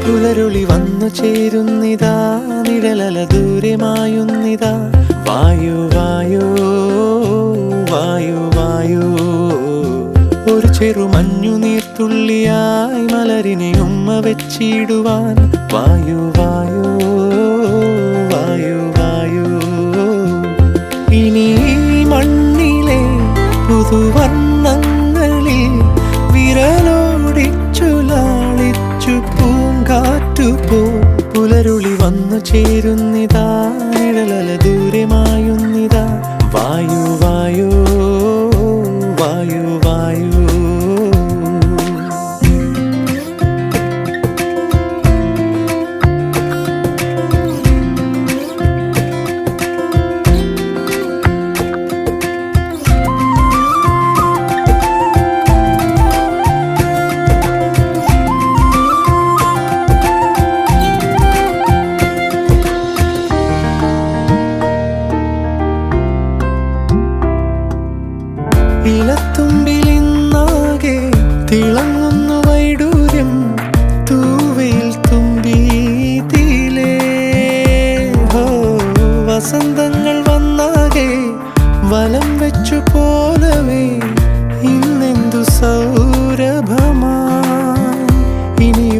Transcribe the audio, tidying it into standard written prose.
പുലരുളി വന്നു ചേരുന്നിതാ, നിഴലല ദൂരെ മായുന്നിതാ. വായു വായു വായു വായു, ഒരു ചെറു മഞ്ഞു നീർത്തുള്ളിയായി മലരിനെ ഉമ്മ വെച്ചിടുവാൻ. വായു വായു വായു വായു, ഇനി മണ്ണിലെ പുതുവർണ്ണങ്ങളിൽ വിരലോടിച്ചു ലാളിച്ചു പൂങ്കാറ്റുപോ. പുലരുളി വന്നു ചേരുന്നിതാ, നിഴലല ദൂരെ മായുന്നിതാ. വായു വായു വായു വായു. ഇലത്തുമ്പിലിന്നാകെ തിളങ്ങുന്നു വൈഡൂര്യം, തൂവയിൽ തുമ്പീതിലേ. വസന്തങ്ങൾ വന്നാകെ വലം വെച്ചു പോ